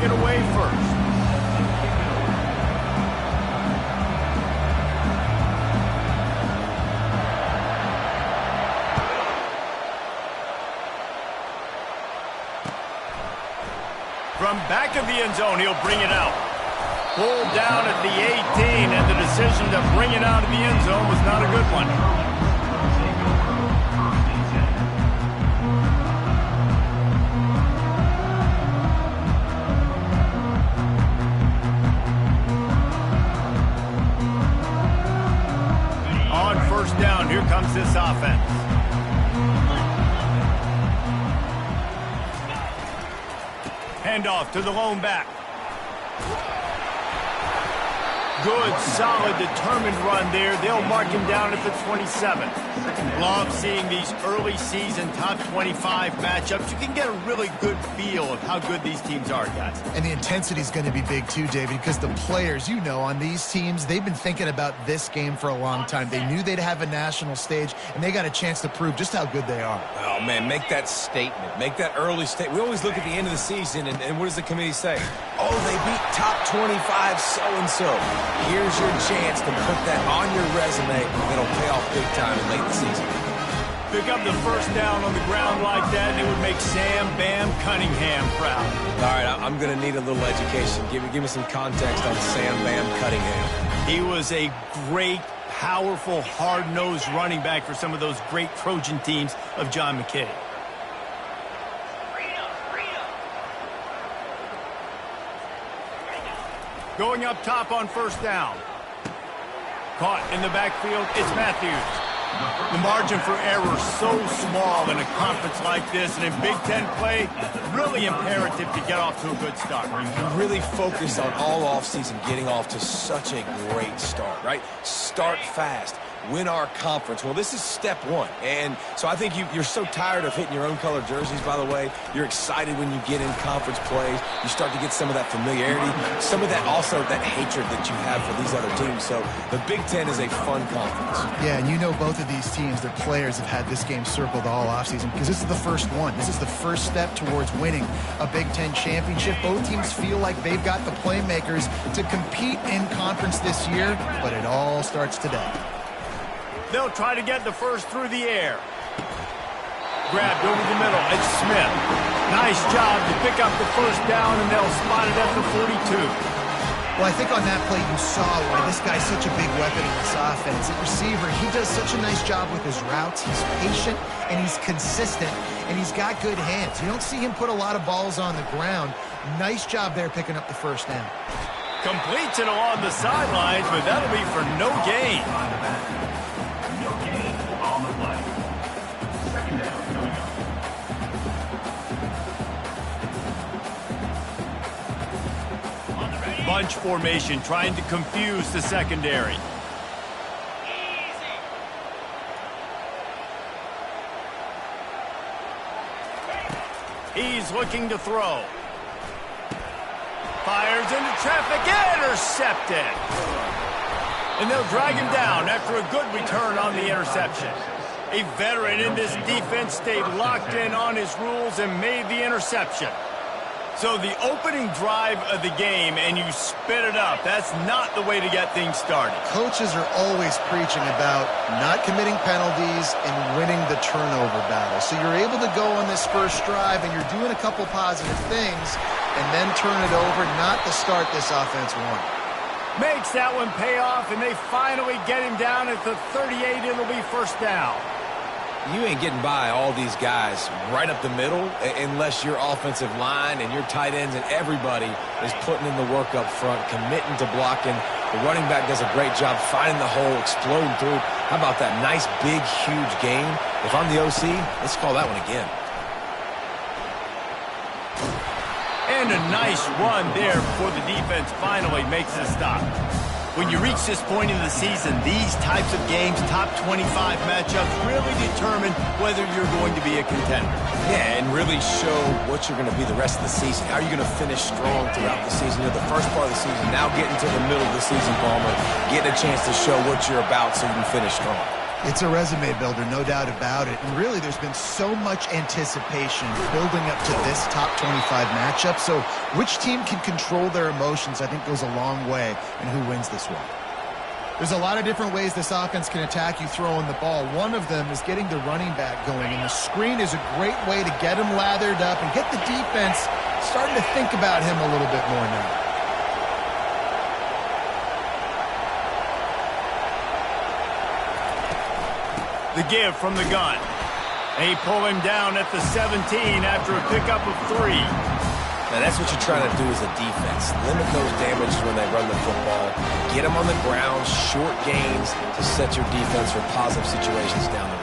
it away first. From back of the end zone, he'll bring it out. Pulled down at the 18, and the decision to bring it out of the end zone was not a good one. On first down, here comes this offense. Handoff to the lone back. Good, solid, determined run there. They'll mark him down at the 27. Love seeing these early season top 25 matchups. You can get a really good feel of how good these teams are, guys. And the intensity is going to be big too, David, because the players, you know, on these teams, they've been thinking about this game for a long time. They knew they'd have a national stage, and they got a chance to prove just how good they are. Oh, man, make that statement. Make that early statement. We always look at the end of the season, and what does the committee say? Oh, they beat top 25 so-and-so. Here's your chance to put that on your resume that'll pay off big time in late in the season. Pick up the first down on the ground like that, and it would make Sam Bam Cunningham proud. All right, I'm going to need a little education. Give me some context on Sam Bam Cunningham. He was a great, powerful, hard-nosed running back for some of those great Trojan teams of John McKay. Going up top on first down. Caught in the backfield, it's Matthews. The margin for error so small in a conference like this, and in Big Ten play, really imperative to get off to a good start. You really focus on all offseason getting off to such a great start, right? Start fast. Win our conference. Well, this is step one. And so I think you're so tired of hitting your own color jerseys, by the way. You're excited when you get in conference plays. You start to get some of that familiarity, some of that also that hatred that you have for these other teams. So the Big Ten is a fun conference. Yeah, and you know both of these teams, their players have had this game circled all offseason because this is the first one. This is the first step towards winning a Big Ten championship. Both teams feel like they've got the playmakers to compete in conference this year, but it all starts today. They'll try to get the first through the air. Grabbed over the middle. It's Smith. Nice job to pick up the first down, and they'll spot it at the 42. Well, I think on that play you saw why this guy's such a big weapon in this offense. At receiver, he does such a nice job with his routes. He's patient, and he's consistent, and he's got good hands. You don't see him put a lot of balls on the ground. Nice job there picking up the first down. Completes it along the sidelines, but that'll be for no gain. Bunch formation, trying to confuse the secondary. He's looking to throw. Fires into traffic, intercepted. And they'll drag him down after a good return on the interception. A veteran in this defense stayed locked in on his rules and made the interception. So the opening drive of the game, and you spit it up. That's not the way to get things started. Coaches are always preaching about not committing penalties and winning the turnover battle. So you're able to go on this first drive, and you're doing a couple positive things, and then turn it over, not the start this offense won. Makes that one pay off, and they finally get him down at the 38. It'll be first down. You ain't getting by all these guys right up the middle unless your offensive line and your tight ends and everybody is putting in the work up front, committing to blocking. The running back does a great job finding the hole, exploding through. How about that nice, big, huge game? If I'm the OC, let's call that one again. And a nice run there before the defense finally makes a stop. When you reach this point in the season, these types of games, top 25 matchups, really determine whether you're going to be a contender. Yeah, and really show what you're going to be the rest of the season. How are you going to finish strong throughout the season? You're the first part of the season, now getting to the middle of the season, Palmer, getting a chance to show what you're about so you can finish strong. It's a resume builder, no doubt about it. And really, there's been so much anticipation building up to this top 25 matchup. So which team can control their emotions, I think, goes a long way in who wins this one. There's a lot of different ways this offense can attack you throwing the ball. One of them is getting the running back going, and the screen is a great way to get him lathered up and get the defense starting to think about him a little bit more now. The give from the gun. They pull him down at the 17 after a pickup of 3. Now, that's what you're trying to do as a defense. Limit those damages when they run the football. Get them on the ground, short gains to set your defense for positive situations down the road.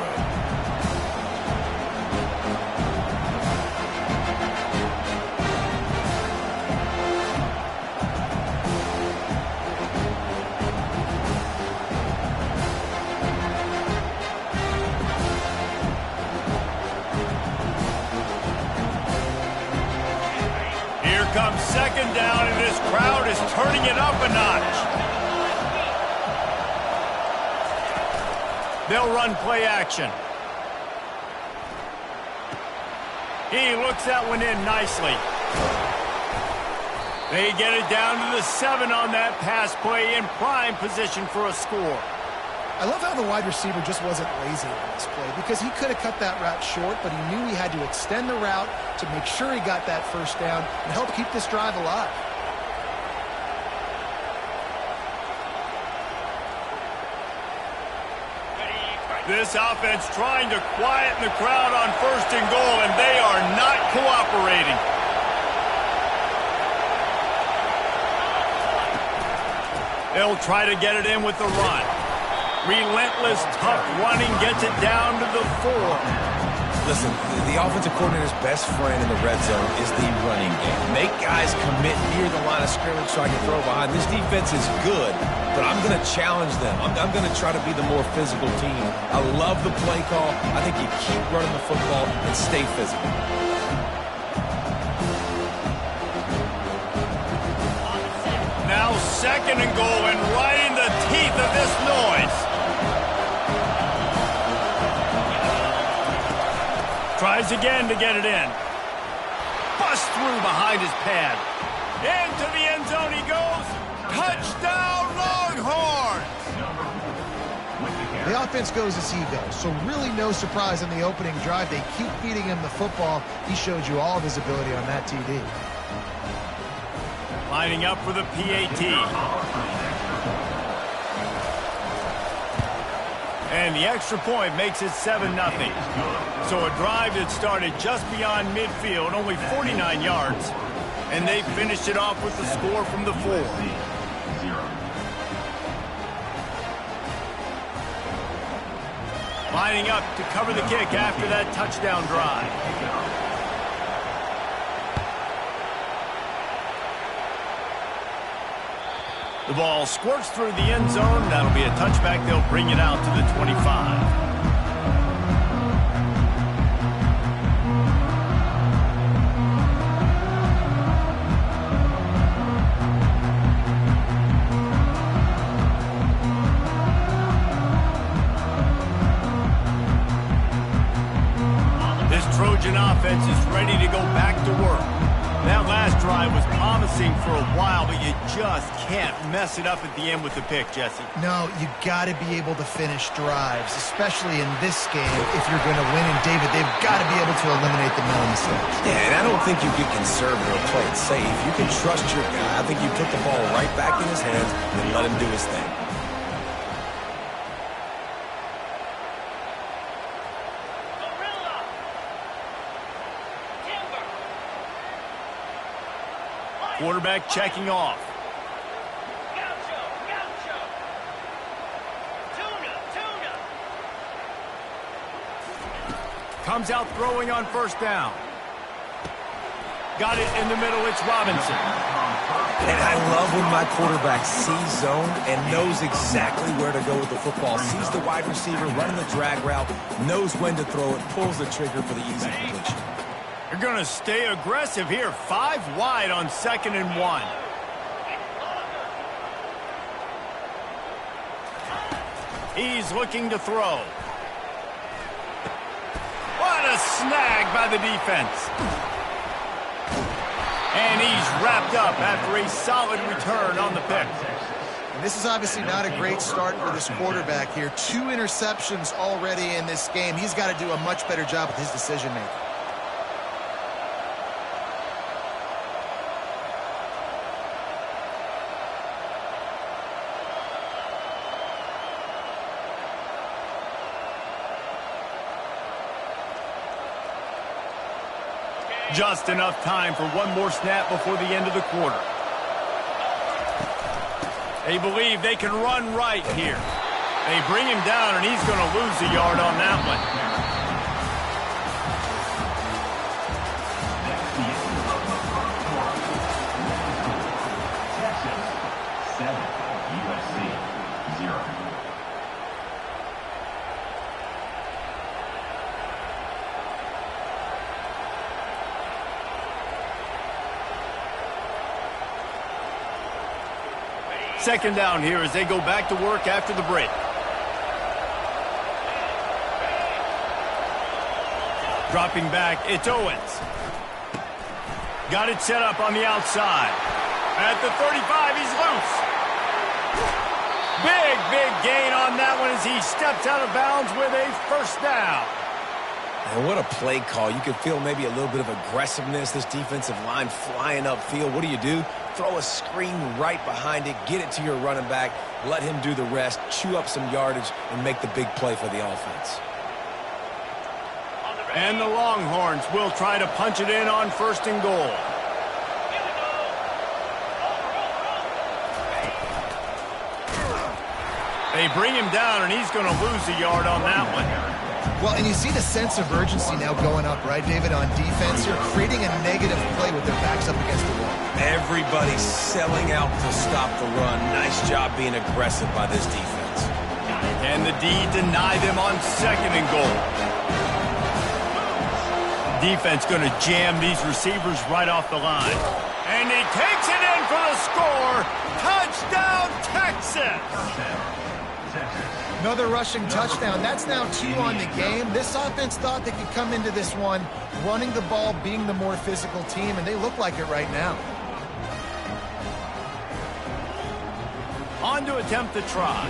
Comes second down, and this crowd is turning it up a notch. They'll run play action. He looks that one in nicely. They get it down to the 7 on that pass play in prime position for a score. I love how the wide receiver just wasn't lazy on this play because he could have cut that route short, but he knew he had to extend the route to make sure he got that first down and help keep this drive alive. This offense trying to quieten the crowd on 1st and goal, and they are not cooperating. They'll try to get it in with the run. Relentless, tough running gets it down to the 4. Listen, the offensive coordinator's best friend in the red zone is the running game. Make guys commit near the line of scrimmage so I can throw behind. This defense is good, but I'm going to challenge them. I'm going to try to be the more physical team. I love the play call. I think you keep running the football and stay physical. Now 2nd and goal, and right in the teeth of this noise. Tries again to get it in. Bust through behind his pad. Into the end zone he goes. Touchdown, Longhorns! The offense goes as he goes, so really no surprise on the opening drive. They keep feeding him the football. He showed you all of his ability on that TD. Lining up for the PAT. And the extra point makes it 7-0. So a drive that started just beyond midfield, only 49 yards, and they finished it off with the score from the 4. Lining up to cover the kick after that touchdown drive. The ball squirts through the end zone. That'll be a touchback. They'll bring it out to the 25. This Trojan offense is ready to go back to work. That last drive was promising for a while, but you just can't mess it up at the end with the pick, Jesse. No, you got to be able to finish drives, especially in this game if you're going to win. And, David, they've got to be able to eliminate the mental mistakes. Yeah, and I don't think you get conservative or play it safe. You can trust your guy. I think you put the ball right back in his hands and let him do his thing. Quarterback checking off. Comes out throwing on 1st down. Got it in the middle. It's Robinson. And I love when my quarterback sees zone and knows exactly where to go with the football. Sees the wide receiver running the drag route, knows when to throw it, pulls the trigger for the easy completion. They're going to stay aggressive here. 5 wide on 2nd and 1. He's looking to throw. What a snag by the defense. And he's wrapped up after a solid return on the pick. And this is obviously not a great start for this quarterback here. 2 interceptions already in this game. He's got to do a much better job with his decision-making. Just enough time for one more snap before the end of the quarter. They believe they can run right here. They bring him down, and he's going to lose a yard on that one. 7, USC 0. Second down here as they go back to work after the break. Dropping back, it's Owens. Got it set up on the outside. At the 35, he's loose. Big gain on that one as he steps out of bounds with a first down. And what a play call. You could feel maybe a little bit of aggressiveness, this defensive line flying upfield. What do? Throw a screen right behind it, get it to your running back, let him do the rest, chew up some yardage, and make the big play for the offense. And the Longhorns will try to punch it in on 1st and goal. They bring him down, and he's going to lose a yard on that one. Well, and you see the sense of urgency now going up, right, David, on defense here, creating a negative play with their backs up against the wall. Everybody's selling out to stop the run. Nice job being aggressive by this defense. And the D deny them on 2nd and goal. Defense going to jam these receivers right off the line. And he takes it in for the score. Touchdown, Texas! Another rushing touchdown. That's now 2 on the game. This offense thought they could come into this one running the ball, being the more physical team, and they look like it right now. On to attempt the try.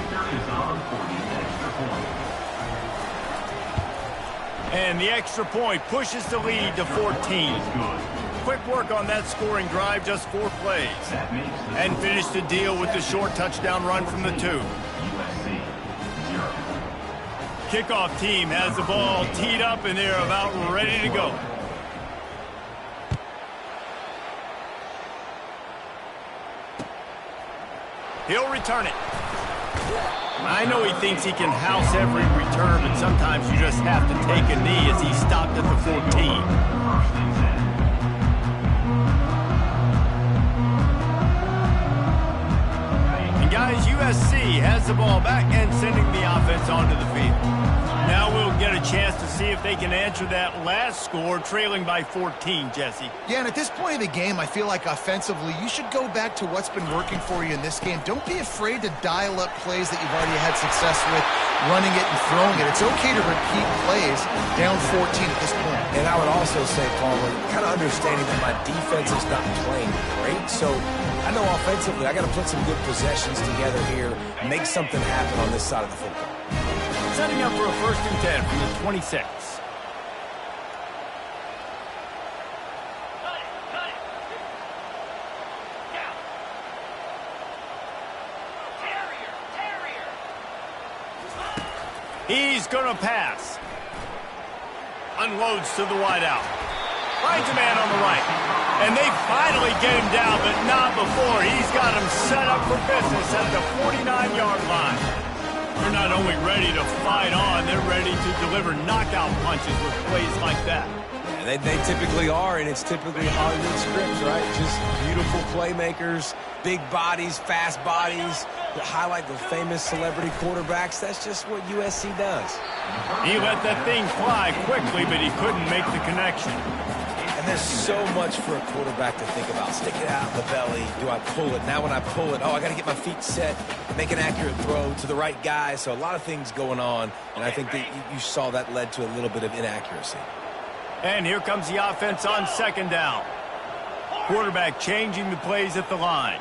And the extra point pushes the lead to 14. Quick work on that scoring drive, just 4 plays. And finish the deal with the short touchdown run from the 2. Kickoff team has the ball teed up, and they're about ready to go. He'll return it. I know he thinks he can house every return, but sometimes you just have to take a knee as he stopped at the 14. Guys, USC has the ball back and sending the offense onto the field. Now we'll get a chance to see if they can answer that last score, trailing by 14, Jesse. Yeah, and at this point of the game, I feel like offensively, you should go back to what's been working for you in this game. Don't be afraid to dial up plays that you've already had success with, running it and throwing it. It's okay to repeat plays down 14 at this point. And I would also say, Paul, kind of understanding that my defense is not playing great, so I know offensively I got to put some good possessions together here, make something happen on this side of the football. Setting up for a 1st and 10 from the 26. He's going to pass. Unloads to the wideout. Finds a man on the right. And they finally get him down, but not before. He's got him set up for business at the 49-yard line. They're not only ready to fight on, they're ready to deliver knockout punches with plays like that. Yeah, they typically are, and it's typically Hollywood scripts, right? Just beautiful playmakers, big bodies, fast bodies that highlight the famous celebrity quarterbacks. That's just what USC does. He let that thing fly quickly, but he couldn't make the connection. And there's so much for a quarterback to think about. Stick it out in the belly. Do I pull it? Now when I pull it, oh, I got to get my feet set, make an accurate throw to the right guy. So a lot of things going on, and I think that you saw that led to a little bit of inaccuracy. And here comes the offense on second down. Quarterback changing the plays at the line.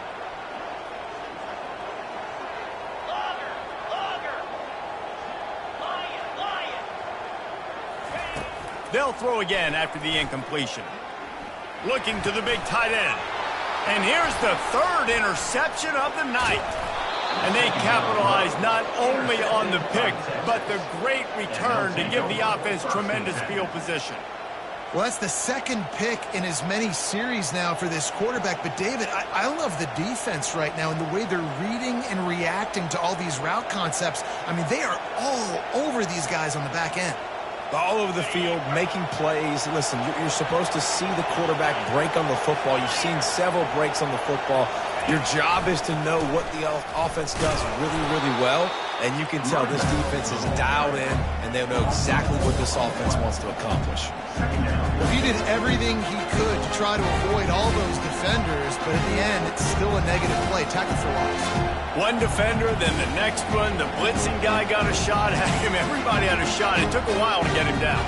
They'll throw again after the incompletion. Looking to the big tight end. And here's the third interception of the night. And they capitalize not only on the pick, but the great return to give the offense tremendous field position. Well, that's the second pick in as many series now for this quarterback. But, David, I love the defense right now and the way they're reading and reacting to all these route concepts. I mean, they are all over these guys on the back end. All over the field, making plays. Listen, you're supposed to see the quarterback break on the football. You've seen several breaks on the football. Your job is to know what the offense does really, really well. And you can tell this defense is dialed in, and they know exactly what this offense wants to accomplish. He did everything he could to try to avoid all those defenders, but in the end, it's still a negative play. Tackle for loss. One defender, then the next one. The blitzing guy got a shot at him. Everybody had a shot. It took a while to get him down.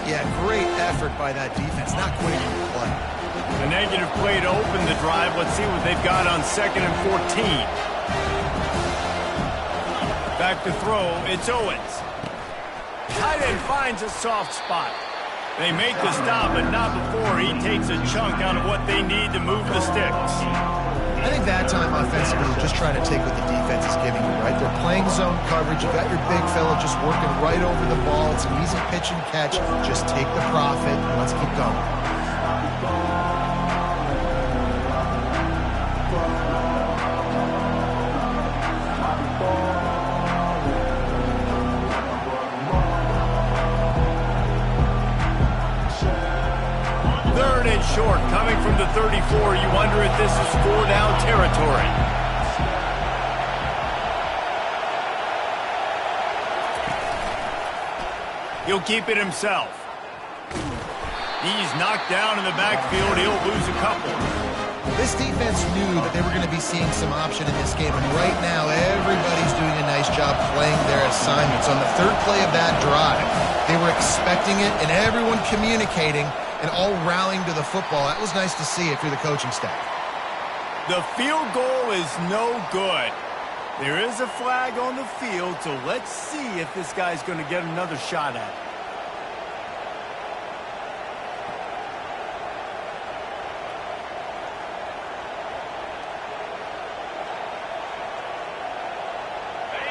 Yeah, great effort by that defense. Not quitting on the play. A negative play to open the drive. Let's see what they've got on 2nd and 14. Back to throw. It's Owens. Tight end finds a soft spot. They make the stop, but not before he takes a chunk out of what they need to move the sticks. I think that time offensively, you're just trying to take what the defense is giving you, right? They're playing zone coverage. You got your big fella just working right over the ball. It's an easy pitch and catch. Just take the profit and let's keep going. Third and short, coming from the 34. You wonder if this is 4-down territory. He'll keep it himself. He's knocked down in the backfield. He'll lose a couple. This defense knew that they were going to be seeing some option in this game, and right now everybody's doing a nice job playing their assignments. On the third play of that drive, they were expecting it, and everyone communicating and all rallying to the football. That was nice to see if you're the coaching staff. The field goal is no good. There is a flag on the field, so let's see if this guy's going to get another shot at it.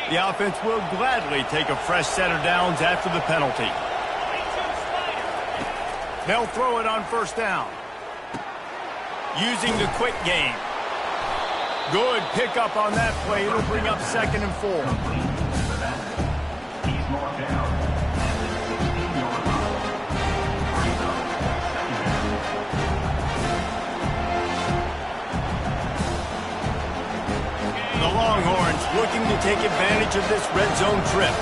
The offense will gladly take a fresh set of downs after the penalty. They'll throw it on 1st down. Using the quick game. Good pickup on that play. It'll bring up 2nd and 4. He's marked down. The Longhorns looking to take advantage of this red zone trip.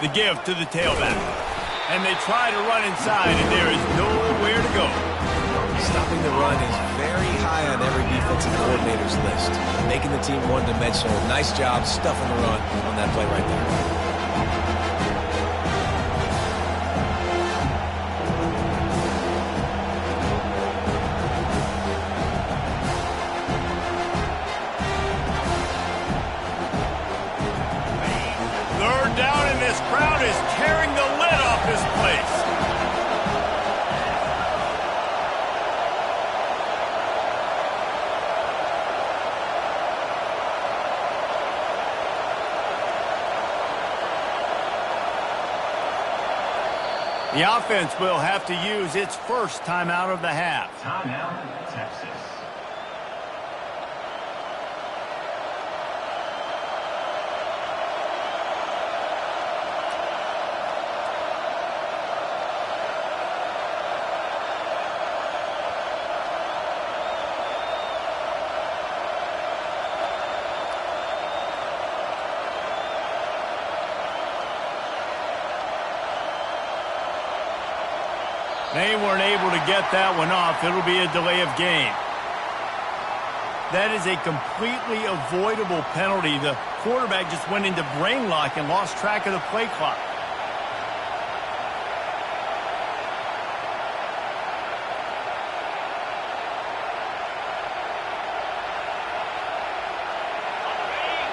The give to the tailback. And they try to run inside, and there is nowhere to go. Stopping the run is very high on every defensive coordinator's list. Making the team one-dimensional. Nice job stuffing the run on that play right there. This crowd is tearing the lid off this place. The offense will have to use its first timeout of the half. Timeout, Texas. They weren't able to get that one off. It'll be a delay of game. That is a completely avoidable penalty. The quarterback just went into brain lock and lost track of the play clock.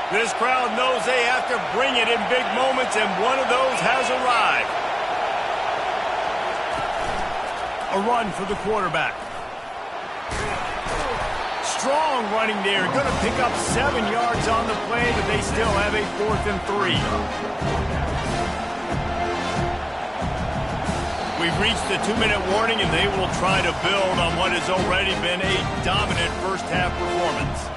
This crowd knows they have to bring it in big moments, and one of those has arrived. A run for the quarterback. Strong running there. Going to pick up 7 yards on the play, but they still have a 4th and 3. We've reached the 2-minute warning, and they will try to build on what has already been a dominant first-half performance.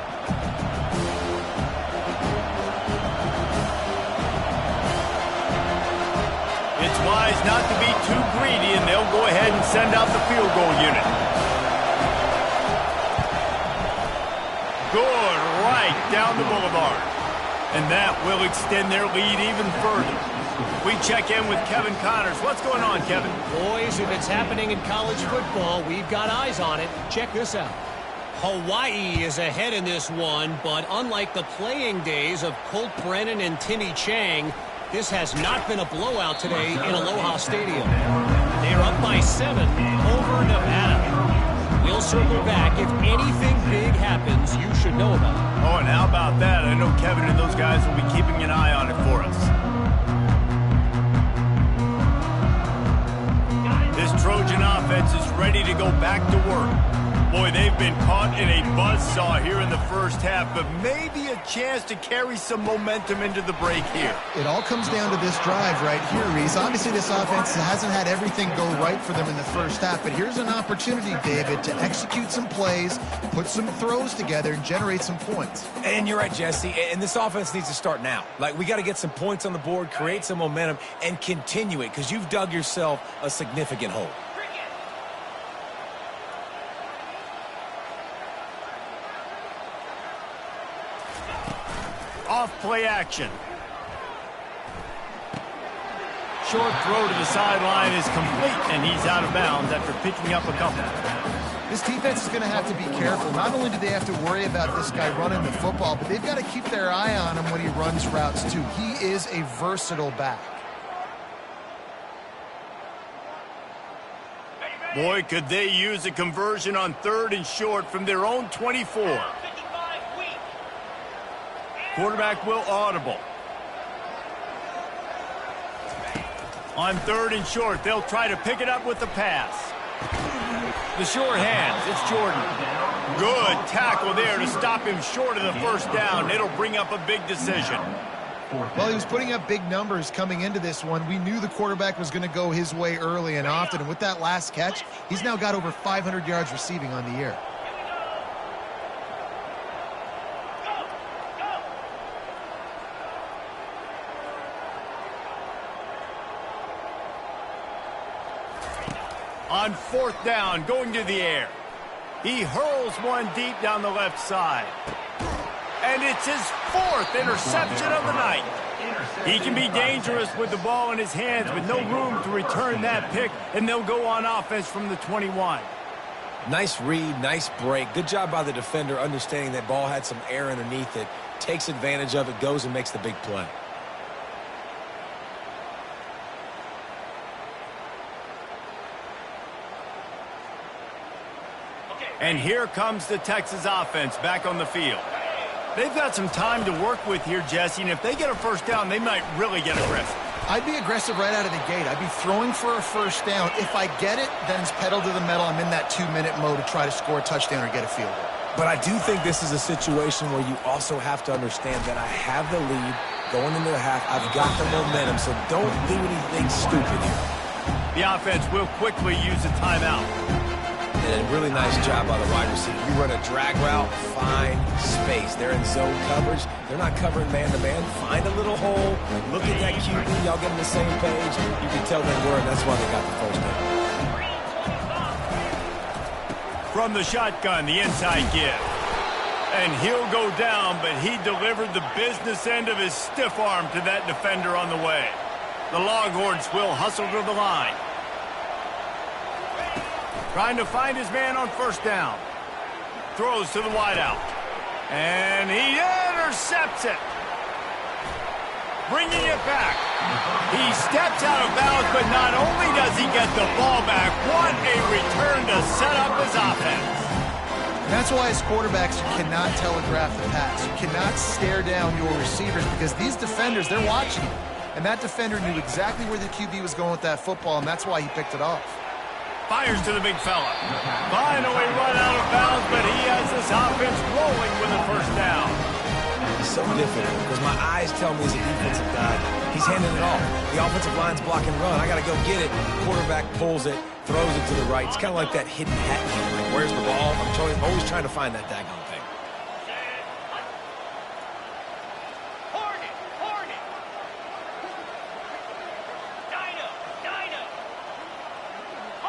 It's wise not to be too greedy, and they'll go ahead and send out the field goal unit. Good, right down the boulevard. And that will extend their lead even further. We check in with Kevin Connors. What's going on, Kevin? Boys, if it's happening in college football, we've got eyes on it. Check this out. Hawaii is ahead in this one, but unlike the playing days of Colt Brennan and Timmy Chang, this has not been a blowout today in Aloha Stadium. They're up by 7 over Nevada. We'll circle back. If anything big happens, you should know about it. Oh, and how about that? I know Kevin and those guys will be keeping an eye on it for us. This Trojan offense is ready to go back to work. Boy, they've been caught in a buzzsaw here in the first half, but maybe a chance to carry some momentum into the break here. It all comes down to this drive right here, Reese. Obviously, this offense hasn't had everything go right for them in the first half, but here's an opportunity, David, to execute some plays, put some throws together, and generate some points. And you're right, Jesse, and this offense needs to start now. Like, we got to get some points on the board, create some momentum, and continue it, because you've dug yourself a significant hole. Off play action. Short throw to the sideline is complete, and he's out of bounds after picking up a couple. This defense is going to have to be careful. Not only do they have to worry about this guy running the football, but they've got to keep their eye on him when he runs routes, too. He is a versatile back. Boy, could they use a conversion on 3rd and short from their own 24. Quarterback will audible. On 3rd and short, they'll try to pick it up with the pass. The short hands, it's Jordan. Good tackle there to stop him short of the first down. It'll bring up a big decision. Well, he was putting up big numbers coming into this one. We knew the quarterback was going to go his way early and often, and with that last catch, he's now got over 500 yards receiving on the year. On 4th down, going to the air. He hurls one deep down the left side. And it's his 4th interception of the night. He can be dangerous with the ball in his hands with no room to return that pick, and they'll go on offense from the 21. Nice read, nice break. Good job by the defender understanding that ball had some air underneath it, takes advantage of it, goes and makes the big play. And here comes the Texas offense back on the field. They've got some time to work with here, Jesse, and if they get a first down, they might really get aggressive. I'd be aggressive right out of the gate. I'd be throwing for a first down. If I get it, then it's pedal to the metal. I'm in that 2-minute mode to try to score a touchdown or get a field goal. But I do think this is a situation where you also have to understand that I have the lead going into the half. I've got the momentum, so don't do anything stupid here. The offense will quickly use a timeout. And a really nice job by the wide receiver. You run a drag route, find space. They're in zone coverage. They're not covering man-to-man. Find a little hole. Look at that QB. Y'all get on the same page. You can tell they were, and that's why they got the first down. From the shotgun, the inside give. And he'll go down, but he delivered the business end of his stiff arm to that defender on the way. The Longhorns will hustle to the line. Trying to find his man on first down. Throws to the wideout. And he intercepts it. Bringing it back. He steps out of bounds, but not only does he get the ball back, what a return to set up his offense. And that's why as quarterbacks, you cannot telegraph the pass. You cannot stare down your receivers because these defenders, they're watching you. And that defender knew exactly where the QB was going with that football, and that's why he picked it off. Fires to the big fella. Finally run out of bounds, but he has this offense rolling with a first down. It's so difficult because my eyes tell me as a defensive guy, he's handing it off. The offensive line's blocking run. I got to go get it. Quarterback pulls it, throws it to the right. It's kind of like that hidden hat game. Like, where's the ball? I'm always trying to find that daggone thing.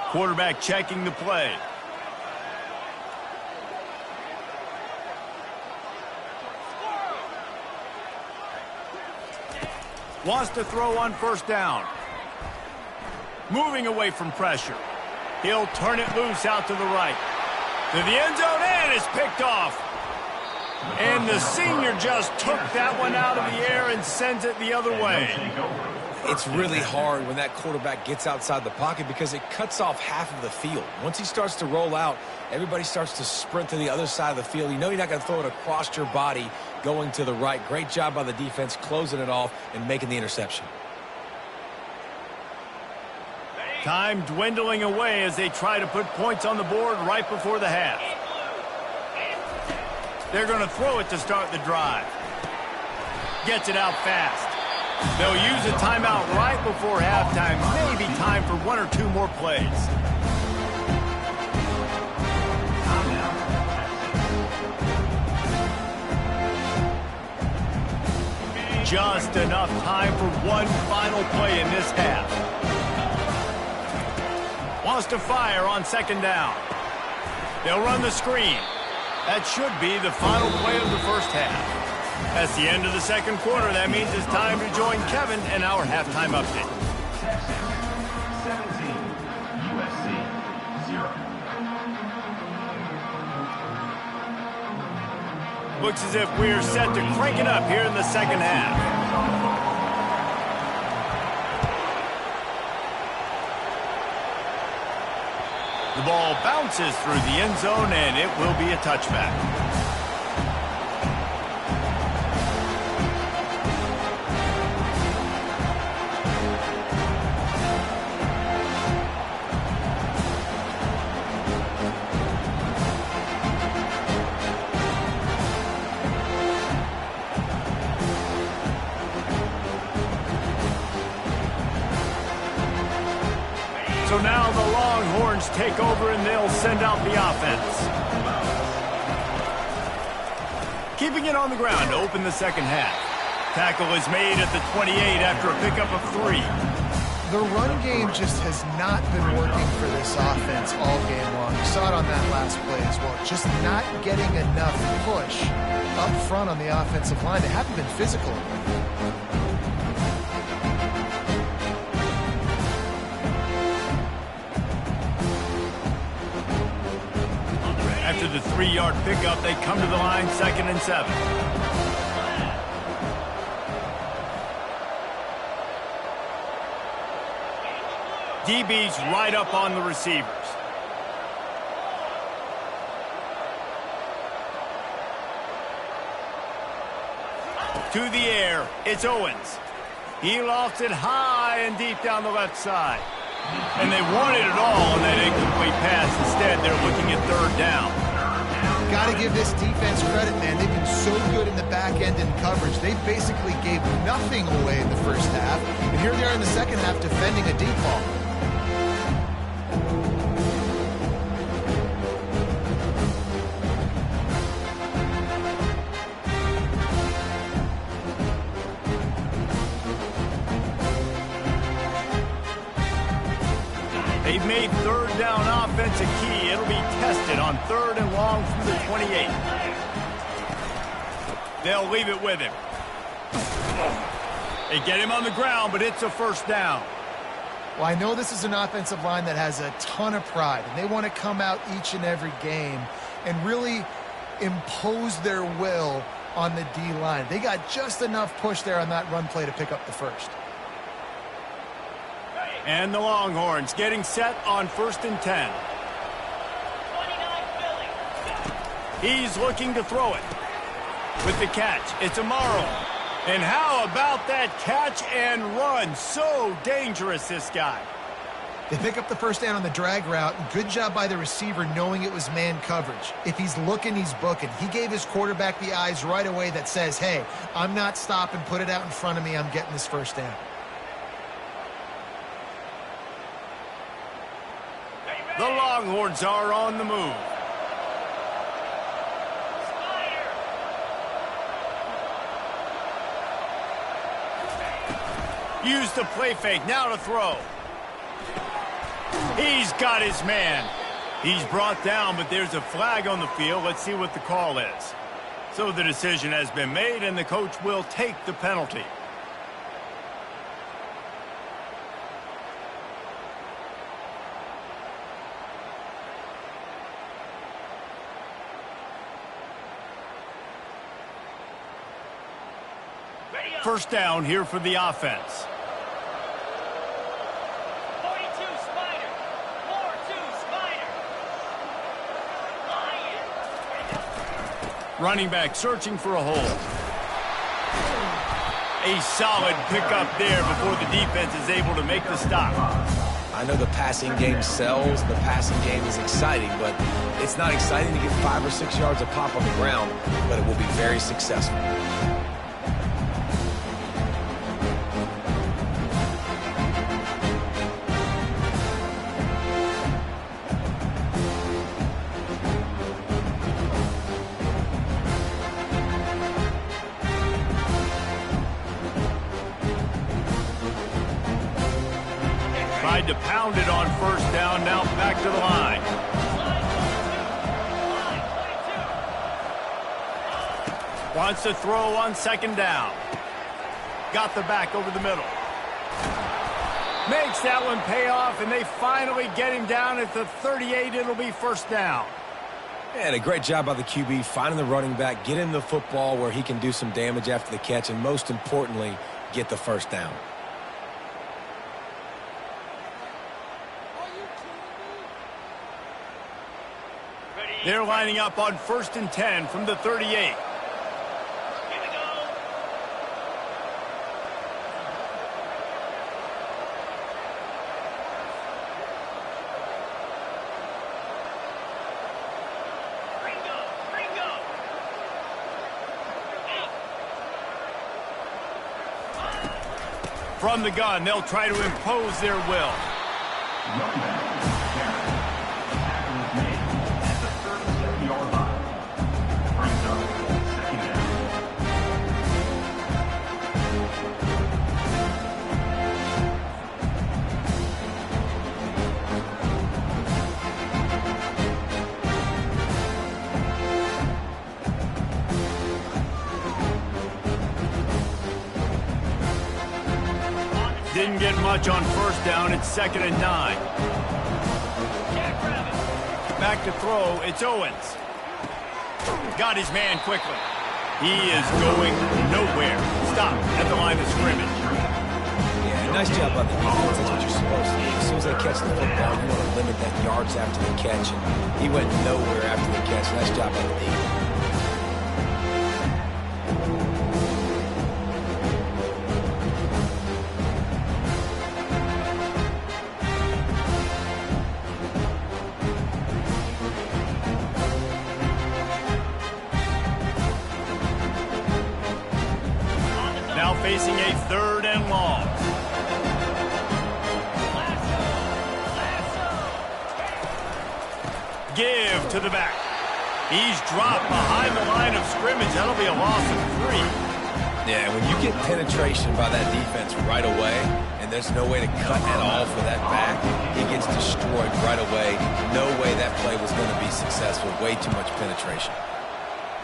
Quarterback checking the play. Wants to throw on first down. Moving away from pressure. He'll turn it loose out to the right. To the end zone and is picked off. And the senior just took that one out of the air and sends it the other way. It's really hard when that quarterback gets outside the pocket because it cuts off half of the field. Once he starts to roll out, everybody starts to sprint to the other side of the field. You know you're not going to throw it across your body going to the right. Great job by the defense closing it off and making the interception. Time dwindling away as they try to put points on the board right before the half. They're going to throw it to start the drive. Gets it out fast. They'll use a timeout right before halftime. Maybe time for one or two more plays. Just enough time for one final play in this half. Wants to fire on second down. They'll run the screen. That should be the final play of the first half. That's the end of the second quarter. That means it's time to join Kevin in our halftime update. 17, USC 0. Looks as if we're set to crank it up here in the second half. The ball bounces through the end zone, and it will be a touchback. So now the Longhorns take over and they'll send out the offense. Keeping it on the ground to open the second half. Tackle is made at the 28 after a pickup of 3. The run game just has not been working for this offense all game long. You saw it on that last play as well. Just not getting enough push up front on the offensive line. They haven't been physical. After the 3-yard pickup, they come to the line 2nd and 7. DB's right up on the receivers. To the air, it's Owens. He lofts it high and deep down the left side. And they wanted it all on that incomplete pass. Instead, they're looking at 3rd down. Got to give this defense credit, man. They've been so good in the back end in coverage. They basically gave nothing away in the first half. And here they are in the second half defending a deep ball. They've made 3rd down offense a key. It'll be tested on 3rd and long from the 28. They'll leave it with him. They get him on the ground, but it's a first down. Well, I know this is an offensive line that has a ton of pride, and they want to come out each and every game and really impose their will on the D-line. They got just enough push there on that run play to pick up the first. And the Longhorns getting set on 1st and 10. He's looking to throw it. With the catch, it's Amaro. And how about that catch and run? So dangerous, this guy. They pick up the first down on the drag route. Good job by the receiver knowing it was man coverage. If he's looking, he's booking. He gave his quarterback the eyes right away that says, hey, I'm not stopping. Put it out in front of me. I'm getting this first down. The Longhorns are on the move. Use the play fake, now to throw. He's got his man. He's brought down, but there's a flag on the field. Let's see what the call is. So the decision has been made, and the coach will take the penalty. First down here for the offense. 42 Spider. 4-2 Spider. Lion. Running back searching for a hole. A solid pickup there before the defense is able to make the stop. I know the passing game sells. The passing game is exciting, but it's not exciting to get 5 or 6 yards of pop on the ground, but it will be very successful. Tried to pound it on first down, now back to the line. Wants to throw on second down. Got the back over the middle. Makes that one pay off, and they finally get him down at the 38. It'll be first down. And a great job by the QB finding the running back, getting the football where he can do some damage after the catch, and most importantly, get the first down. They're lining up on 1st and 10 from the 38. Here we go. Ringo. From the gun, they'll try to impose their will. Running back, Garrett. Tackle is made at the 37-yard line. Brings up second down. Didn't get much on first down. It's 2nd and 9. Back to throw. It's Owens. Got his man quickly. He is going nowhere. Stop at the line of scrimmage. Yeah, nice job by the defense. That's what you're supposed to do. As soon as they catch the football, you want to limit that yards after the catch. And he went nowhere after the catch. Nice job by the defense. Now facing a 3rd and long. Give to the back. He's dropped behind the line of scrimmage. That'll be a loss of 3. Yeah, when you get penetration by that defense right away, and there's no way to cut at all for that back, he gets destroyed right away. No way that play was going to be successful. Way too much penetration.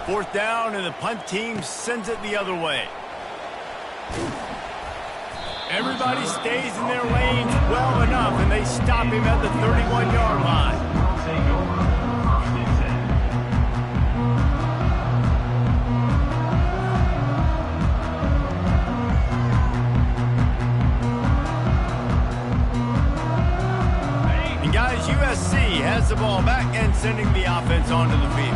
4th down, and the punt team sends it the other way. Everybody stays in their lanes well enough, and they stop him at the 31-yard line. Take over. First and 10. And guys, USC has the ball back and sending the offense onto the field.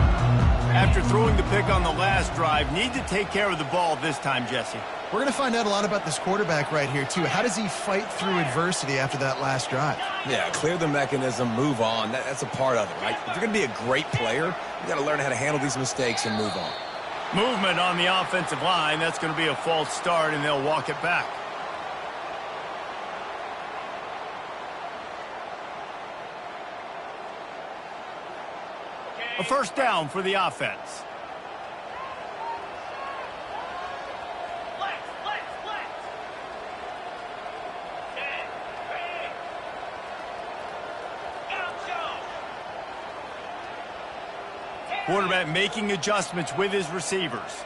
After throwing the pick on the last drive, need to take care of the ball this time, Jesse. We're going to find out a lot about this quarterback right here, too. How does he fight through adversity after that last drive? Yeah, clear the mechanism, move on. That's a part of it, right? If you're going to be a great player, you got to learn how to handle these mistakes and move on. Movement on the offensive line. That's going to be a false start, and they'll walk it back. A first down for the offense. Quarterback making adjustments with his receivers.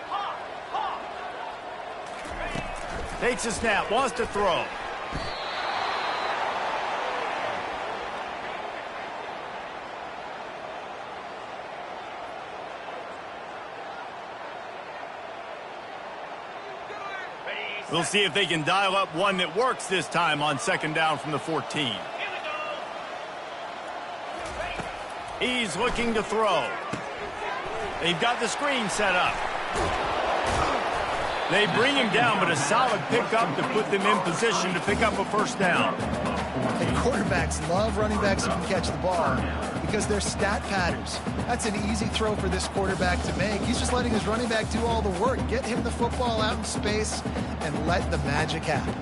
Takes a snap, wants to throw. We'll see if they can dial up one that works this time on second down from the 14. He's looking to throw. They've got the screen set up. They bring him down, but a solid pickup to put them in position to pick up a first down. And quarterbacks love running backs who can catch the ball because they're stat patterns. That's an easy throw for this quarterback to make. He's just letting his running back do all the work. Get him the football out in space and let the magic happen.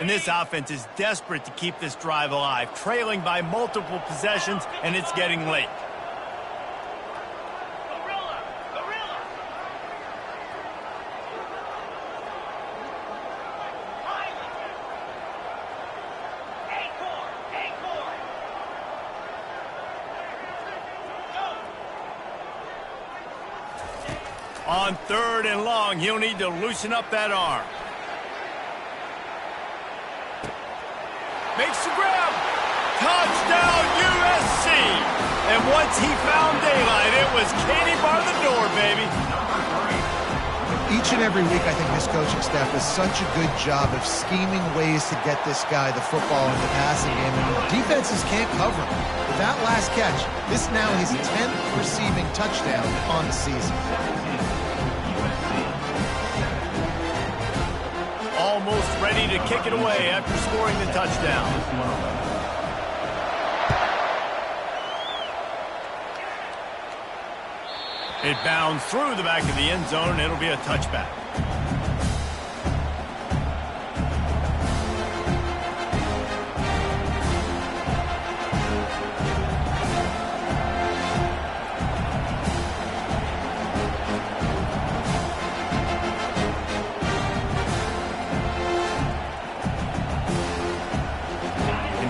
And this offense is desperate to keep this drive alive, trailing by multiple possessions, and it's getting late. On third and long, he'll need to loosen up that arm. Makes the grab. Touchdown, USC. And once he found daylight, it was Katie bar the door, baby. Each and every week, I think this coaching staff does such a good job of scheming ways to get this guy the football in the passing game. And defenses can't cover him. With that last catch, this now his 10th receiving touchdown on the season. Almost ready to kick it away after scoring the touchdown. It bounds through the back of the end zone, and it'll be a touchback.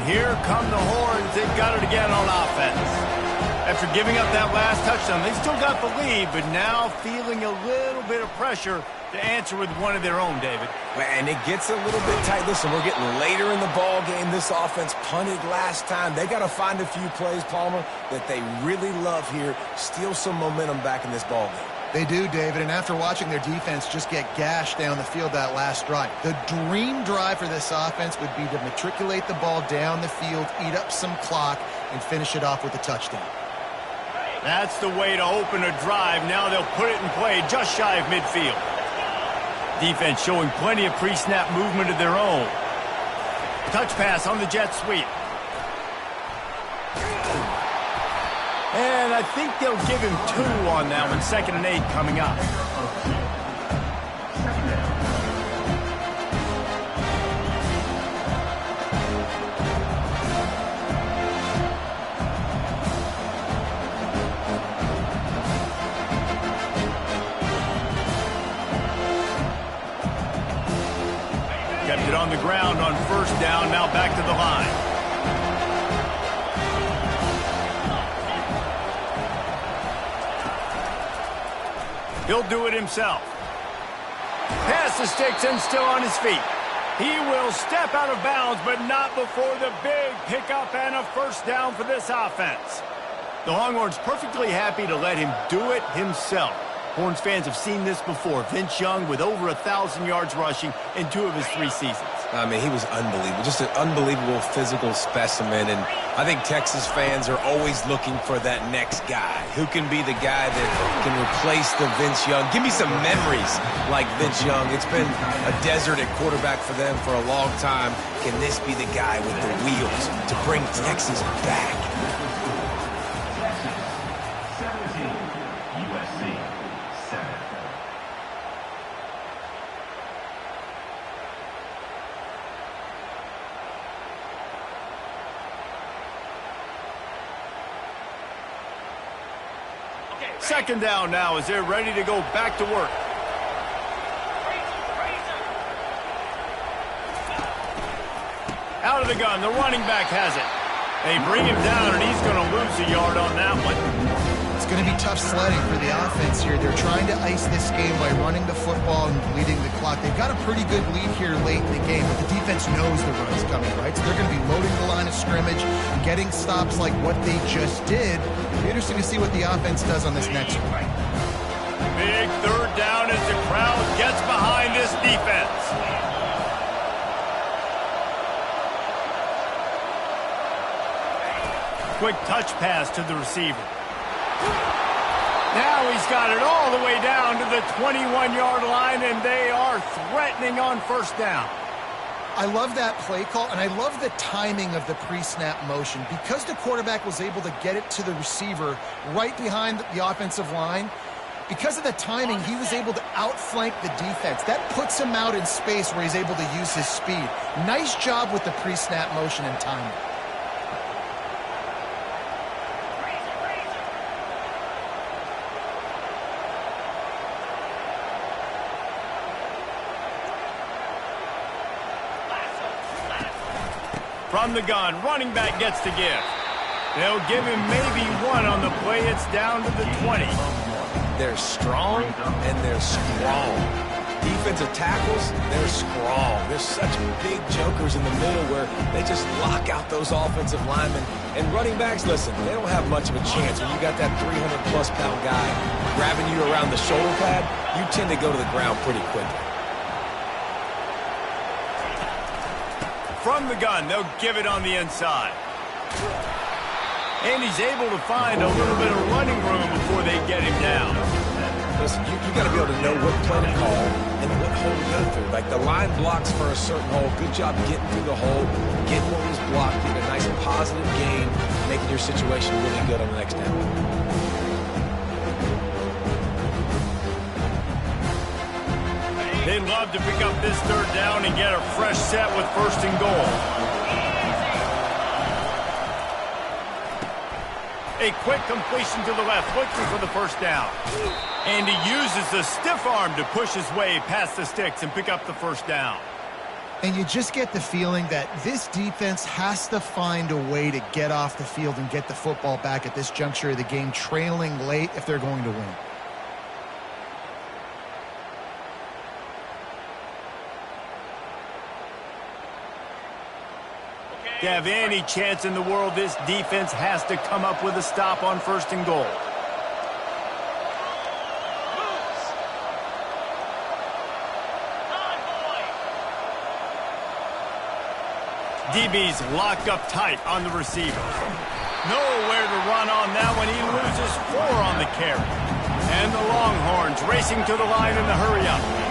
Here come the horns. They've got it again on offense. After giving up that last touchdown, they still got the lead, but now feeling a little bit of pressure to answer with one of their own, David. And it gets a little bit tight. Listen, we're getting later in the ball game. This offense punted last time. They got to find a few plays, Palmer, that they really love here. Steal some momentum back in this ball game. They do, David, and after watching their defense just get gashed down the field that last drive, the dream drive for this offense would be to matriculate the ball down the field, eat up some clock, and finish it off with a touchdown. That's the way to open a drive. Now they'll put it in play just shy of midfield. Defense showing plenty of pre-snap movement of their own. Touch pass on the jet sweep. And I think they'll give him 2 on that one. 2nd and 8 coming up. Kept it on the ground on first down. Now back to the line. He'll do it himself. Past the sticks and still on his feet. He will step out of bounds, but not before the big pickup and a first down for this offense. The Longhorns perfectly happy to let him do it himself. Horns fans have seen this before. Vince Young with over 1,000 yards rushing in 2 of his 3 seasons. I mean, he was unbelievable. Just an unbelievable physical specimen. And I think Texas fans are always looking for that next guy. Who can be the guy that can replace the Vince Young? Give me some memories like Vince Young. It's been a desert at quarterback for them for a long time. Can this be the guy with the wheels to bring Texas back? Texas 17, USC 7. Second down now as they're ready to go back to work. Out of the gun, the running back has it. They bring him down, and he's going to lose a yard on that one. It's going to be tough sledding for the offense here. They're trying to ice this game by running the football and bleeding the clock. They've got a pretty good lead here late in the game, but the defense knows the run's coming, right? So they're going to be loading the line of scrimmage, getting stops like what they just did. It'll be interesting to see what the offense does on this next one. Big third down as the crowd gets behind this defense. Quick touch pass to the receiver. Now he's got it all the way down to the 21-yard line, and they are threatening on first down. I love that play call, and I love the timing of the pre-snap motion. Because the quarterback was able to get it to the receiver right behind the offensive line, because of the timing, he was able to outflank the defense. That puts him out in space where he's able to use his speed. Nice job with the pre-snap motion and timing. From the gun, running back gets to give. They'll give him maybe one on the play. It's down to the 20. They're strong, and they're strong. Defensive tackles, they're strong. There's such big jokers in the middle where they just lock out those offensive linemen. And running backs, listen, they don't have much of a chance. When you got that 300-plus pound guy grabbing you around the shoulder pad, you tend to go to the ground pretty quickly. From the gun, they'll give it on the inside. And he's able to find a little bit of running room before they get him down. Listen, you got to be able to know what play to call and what hole to go through. Like the line blocks for a certain hole. Good job getting through the hole, getting what was blocked, getting a nice positive gain, making your situation really good on the next down. They'd love to pick up this third down and get a fresh set with first and goal. A quick completion to the left, looking for the first down. And he uses the stiff arm to push his way past the sticks and pick up the first down. And you just get the feeling that this defense has to find a way to get off the field and get the football back at this juncture of the game, trailing late if they're going to win. To have any chance in the world, this defense has to come up with a stop on first and goal. DB's locked up tight on the receiver. Nowhere to run on that one. He loses 4 on the carry. And the Longhorns racing to the line in the hurry-up.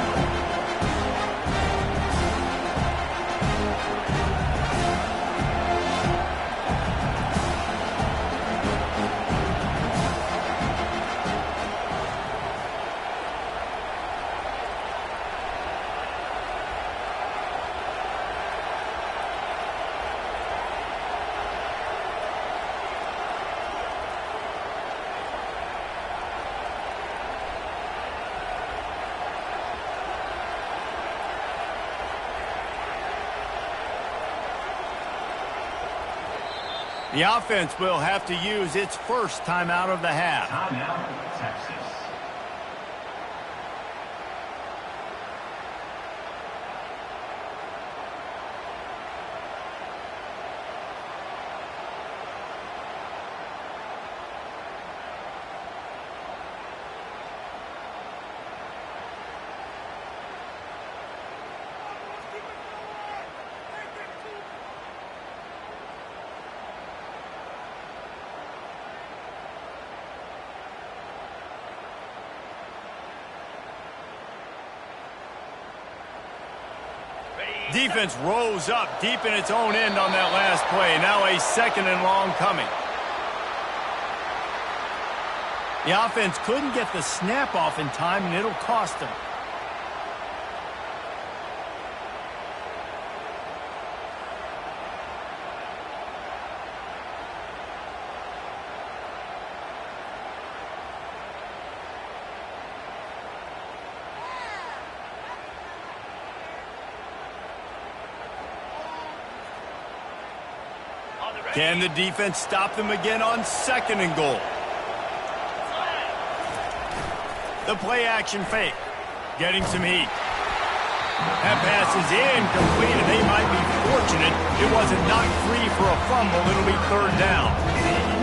The offense will have to use its first timeout of the half. Timeout, Texas. Defense rose up deep in its own end on that last play. Now a 2nd and long coming. The offense couldn't get the snap off in time, and it'll cost them. Can the defense stop them again on 2nd and goal? The play action fake. Getting some heat. That pass is incomplete, and they might be fortunate it wasn't knocked free for a fumble. It'll be 3rd down.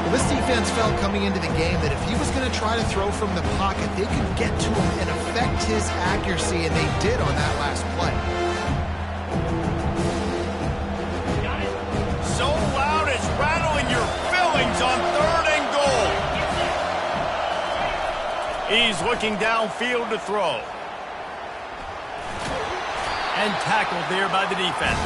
Well, this defense felt coming into the game that if he was going to try to throw from the pocket, they could get to him and affect his accuracy, and they did on that last play. So loud it's rattling your fillings on 3rd and goal. He's looking downfield to throw. And tackled there by the defense.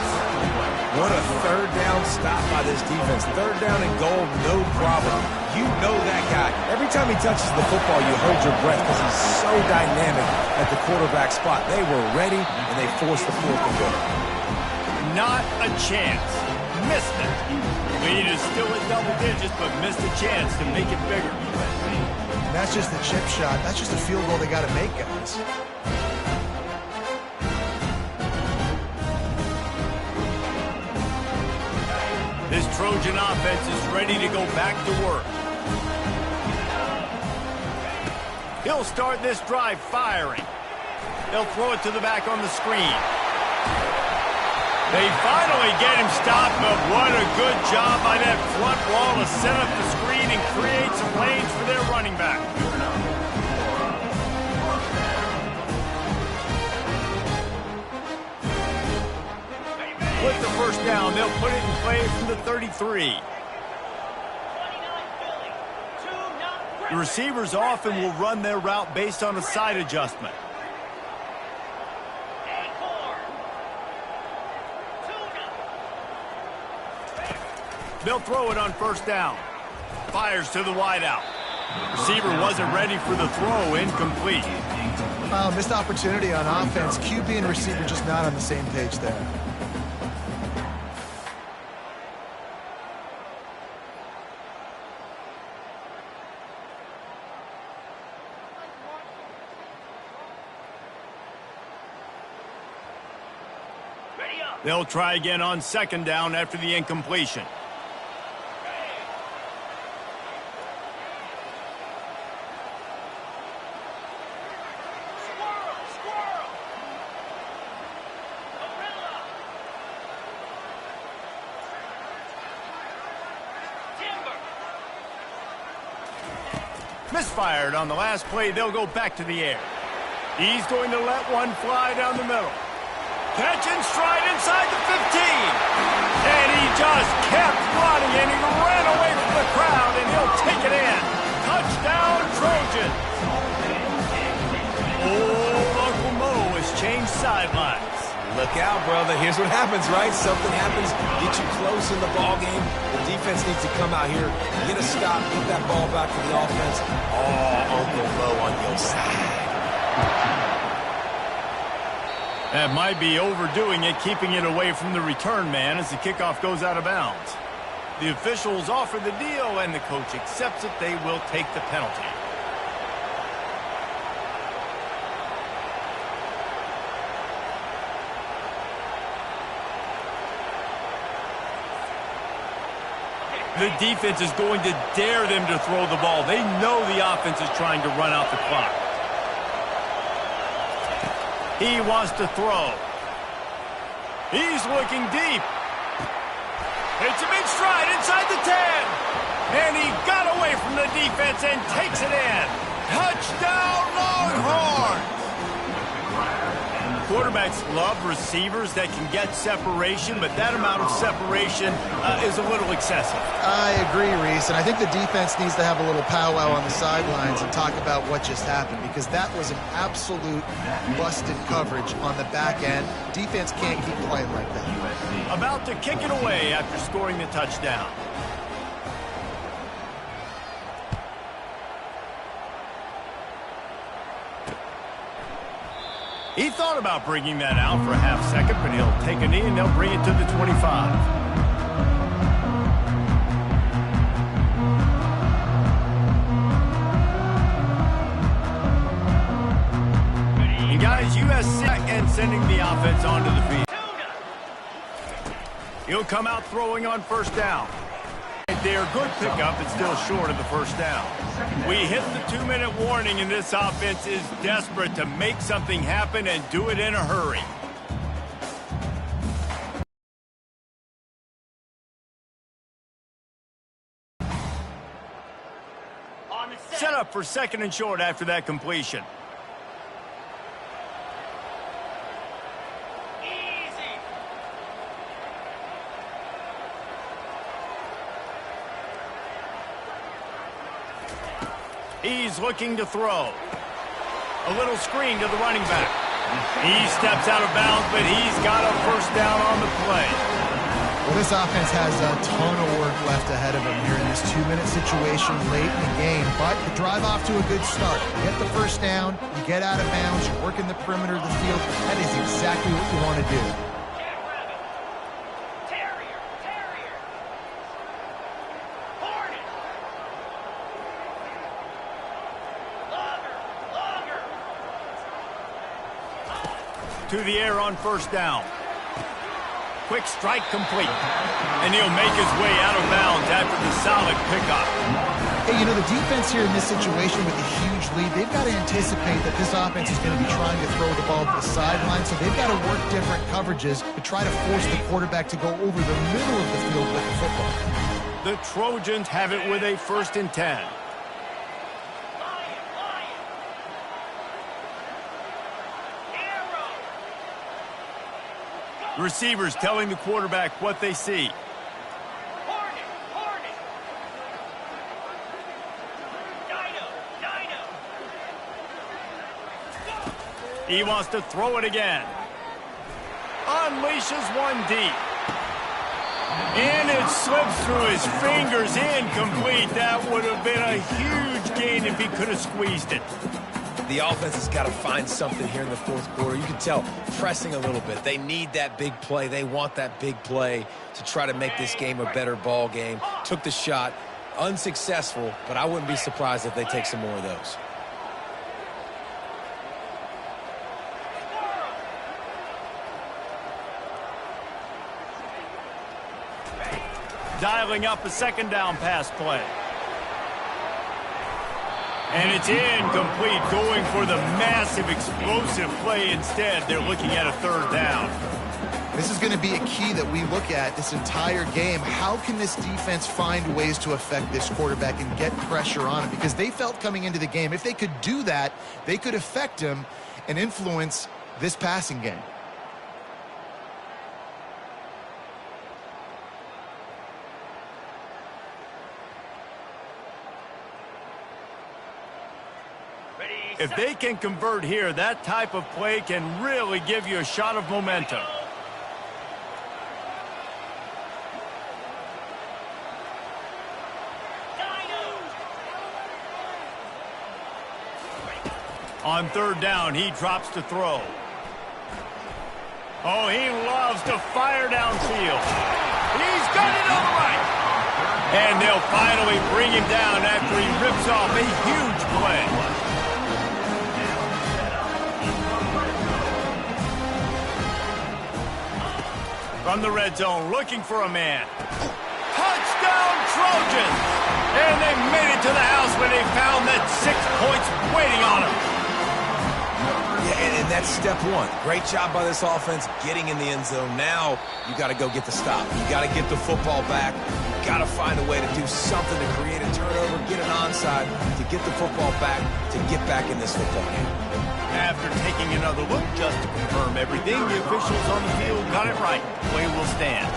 What a 3rd down stop by this defense. 3rd down and goal, no problem. You know that guy. Every time he touches the football, you hold your breath because he's so dynamic at the quarterback spot. They were ready, and they forced the 4th and goal. Not a chance. Missed it. Lead is still at double digits, but missed a chance to make it bigger. And that's just the chip shot. That's just a field goal they got to make, guys. This Trojan offense is ready to go back to work. He'll start this drive firing. They'll throw it to the back on the screen. They finally get him stopped, but what a good job by that front wall to set up the screen and create some lanes for their running back. With the 1st down, they'll put it in play from the 33. The receivers often will run their route based on a side adjustment. They'll throw it on 1st down. Fires to the wideout. Receiver wasn't ready for the throw, incomplete. Missed opportunity on offense. QB and receiver just not on the same page there. They'll try again on 2nd down after the incompletion. Misfired on the last play. They'll go back to the air. He's going to let one fly down the middle. Catch and stride inside the 15. And he just kept running, and he ran away from the crowd, and he'll take it in. Touchdown, Trojans. Oh, Uncle Mo has changed sidelines. Look out, brother. Here's what happens, right? Something happens, get you close in the ball game. The defense needs to come out here, get a stop, get that ball back to the offense. Oh, Uncle Mo on your side. That might be overdoing it, keeping it away from the return man as the kickoff goes out of bounds. The officials offer the deal, and the coach accepts it. They will take the penalty. The defense is going to dare them to throw the ball. They know the offense is trying to run out the clock. He wants to throw. He's looking deep. Hits him in stride inside the 10. And he got away from the defense and takes it in. Touchdown, Longhorns! Quarterbacks love receivers that can get separation, but that amount of separation is a little excessive. I agree, Reese, and I think the defense needs to have a little powwow on the sidelines and talk about what just happened, because that was an absolute busted coverage on the back end. Defense can't keep playing like that. About to kick it away after scoring the touchdown. He thought about bringing that out for a half second, but he'll take a knee and they'll bring it to the 25. And guys, USC and sending the offense onto the field. He'll come out throwing on first down. They're a good pickup, but still short of the first down. We hit the 2-minute warning, and this offense is desperate to make something happen and do it in a hurry. Set up for second and short after that completion. He's looking to throw. A little screen to the running back. He steps out of bounds, but he's got a first down on the play. Well, this offense has a ton of work left ahead of them here in this 2-minute situation late in the game, but you drive off to a good start. You get the first down, you get out of bounds, you work in the perimeter of the field. That is exactly what you want to do. To the air on first down. Quick strike complete. And he'll make his way out of bounds after the solid pickup. Hey, you know, the defense here in this situation with a huge lead, they've got to anticipate that this offense is going to be trying to throw the ball to the sideline, so they've got to work different coverages to try to force the quarterback to go over the middle of the field with the football. The Trojans have it with a 1st and 10. Receivers telling the quarterback what they see. He wants to throw it again. Unleashes one deep. And it slips through his fingers, incomplete. That would have been a huge gain if he could have squeezed it. The offense has got to find something here in the fourth quarter. You can tell pressing a little bit. They need that big play. They want that big play to try to make this game a better ball game. Took the shot. Unsuccessful, but I wouldn't be surprised if they take some more of those. Dialing up a second down pass play. And it's incomplete, going for the massive explosive play instead. They're looking at a third down. This is going to be a key that we look at this entire game. How can this defense find ways to affect this quarterback and get pressure on him? Because they felt coming into the game, if they could do that, they could affect him and influence this passing game. If they can convert here, that type of play can really give you a shot of momentum. On third down, he drops to throw. Oh, he loves to fire downfield. He's got it on the right. And they'll finally bring him down after he rips off a huge play. From the red zone, looking for a man. Touchdown, Trojans! And they made it to the house when they found that 6 points waiting on them. Yeah, and that's step one. Great job by this offense getting in the end zone. Now you got to go get the stop. You got to get the football back. You got got to find a way to do something to create a turnover, get an onside, to get the football back, to get back in this football game. After taking another look just to confirm everything, the officials on the field got it right. Play will stand.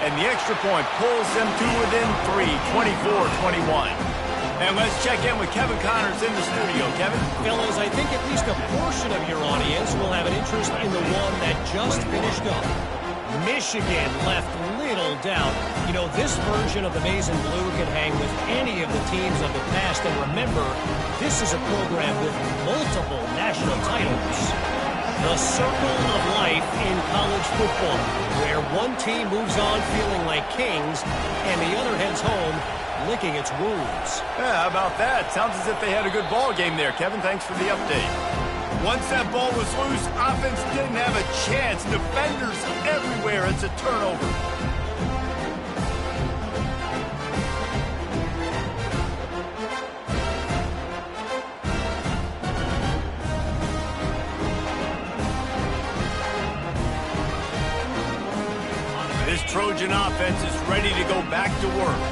And the extra point pulls them to within 3, 24-21. And let's check in with Kevin Connors in the studio. Kevin? Fellas, I think at least a portion of your audience will have an interest in the one that just finished up. Michigan left little doubt. You know, this version of the Maize and Blue can hang with any of the teams of the past. And remember, this is a program with multiple national titles. The circle of life in college football, where one team moves on feeling like kings and the other heads home licking its wounds. Yeah, how about that? Sounds as if they had a good ball game there, Kevin. Thanks for the update. Once that ball was loose, offense didn't have a chance. Defenders everywhere. It's a turnover. This Trojan offense is ready to go back to work.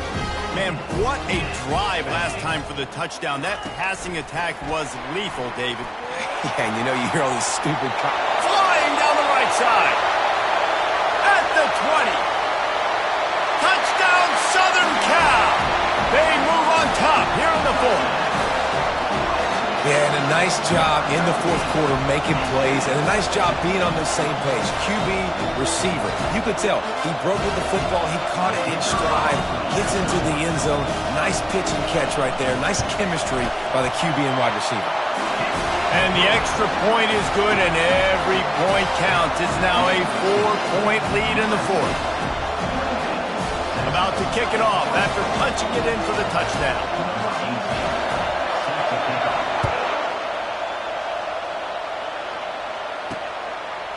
Man, what a drive last time for the touchdown. That passing attack was lethal, David. Yeah, and you know, you hear all these stupid... Flying down the right side. At the 20. Touchdown, Southern Cal. They move on top here in the fourth. Yeah, and a nice job in the fourth quarter making plays, and a nice job being on the same page. QB, receiver. You could tell he broke with the football. He caught it in stride, gets into the end zone. Nice pitch and catch right there. Nice chemistry by the QB and wide receiver. And the extra point is good, and every point counts. It's now a 4-point lead in the fourth. About to kick it off after punching it in for the touchdown.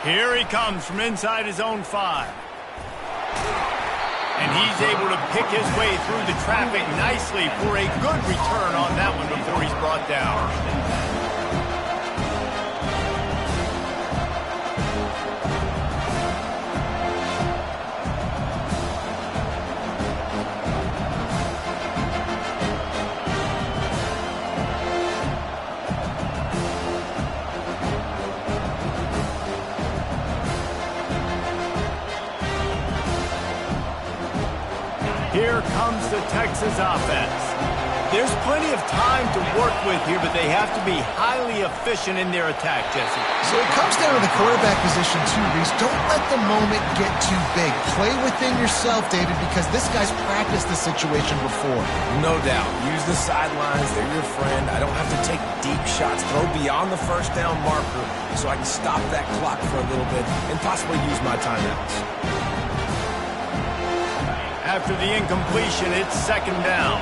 Here he comes from inside his own 5. And he's able to pick his way through the traffic nicely for a good return on that one before he's brought down. Here comes the Texas offense. There's plenty of time to work with here, but they have to be highly efficient in their attack, Jesse. So it comes down to the quarterback position too, Reese. Don't let the moment get too big. Play within yourself, David, because this guy's practiced the situation before. No doubt. Use the sidelines. They're your friend. I don't have to take deep shots. Throw beyond the first down marker so I can stop that clock for a little bit and possibly use my timeouts. After the incompletion, it's second down.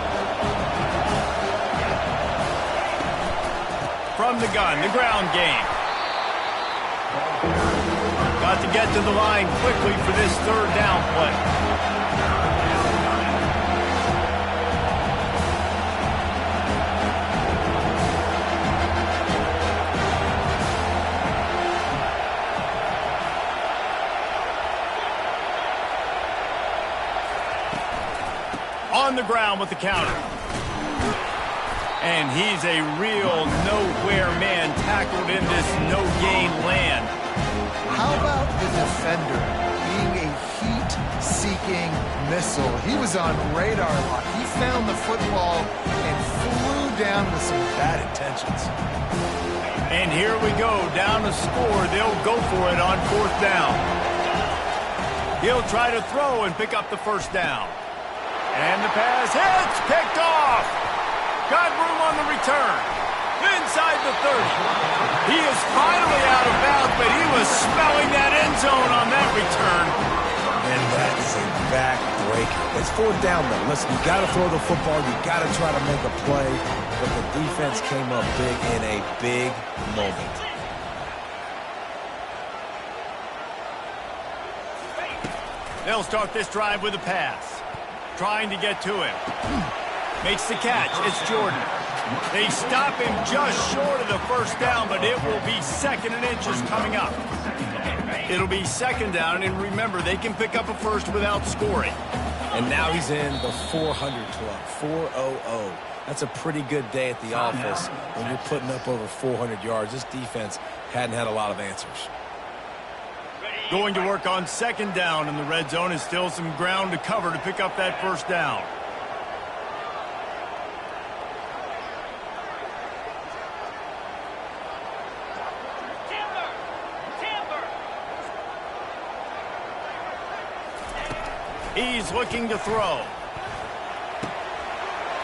From the gun, the ground game. Got to get to the line quickly for this third down play. On the ground with the counter. And he's a real nowhere man tackled in this no-gain land. How about the defender being a heat-seeking missile? He was on radar lock. He found the football and flew down with some bad intentions. And here we go, down to score. They'll go for it on fourth down. He'll try to throw and pick up the first down. And the pass hits, picked off. Got room on the return. Inside the 30. He is finally out of bounds, but he was smelling that end zone on that return. And that is a back-breaker. It's fourth down, though. Listen, you got to throw the football. You got to try to make a play. But the defense came up big in a big moment. They'll start this drive with a pass. Trying to get to him. Makes the catch. It's Jordan. They stop him just short of the first down, but it will be second and inches coming up. It'll be second down, and remember, they can pick up a first without scoring. And now he's in the 400 club, 400. That's a pretty good day at the office when you're putting up over 400 yards. This defense hadn't had a lot of answers. Going to work on second down in the red zone. Is still some ground to cover to pick up that first down. He's looking to throw.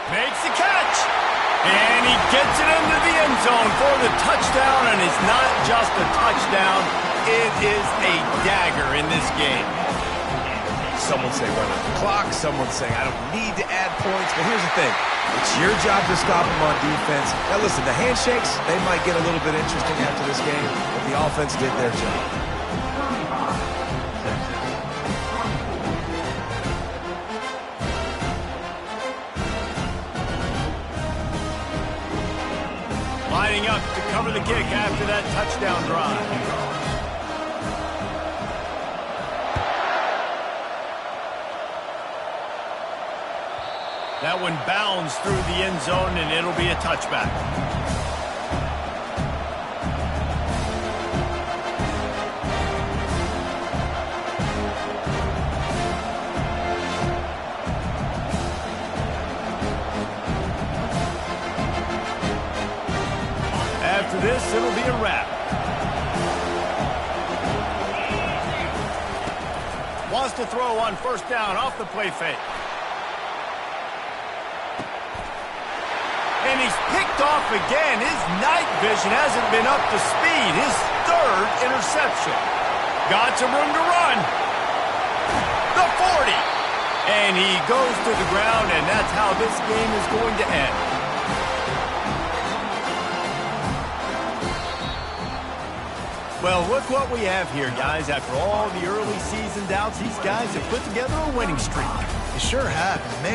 Makes the catch. And he gets it into the end zone for the touchdown. And it's not just a touchdown. It is a dagger in this game. Someone say run out the clock. Someone saying I don't need to add points. But here's the thing. It's your job to stop them on defense. Now listen, the handshakes, they might get a little bit interesting after this game. But the offense did their job. Lining up to cover the kick after that touchdown drive. That one bounds through the end zone, and it'll be a touchback. After this, it'll be a wrap. Wants to throw on first down off the play fake. And he's picked off again. His night vision hasn't been up to speed. His third interception. Got some room to run. The 40. And he goes to the ground, and that's how this game is going to end. Well, look what we have here, guys. After all the early season doubts, these guys have put together a winning streak. They sure have, man.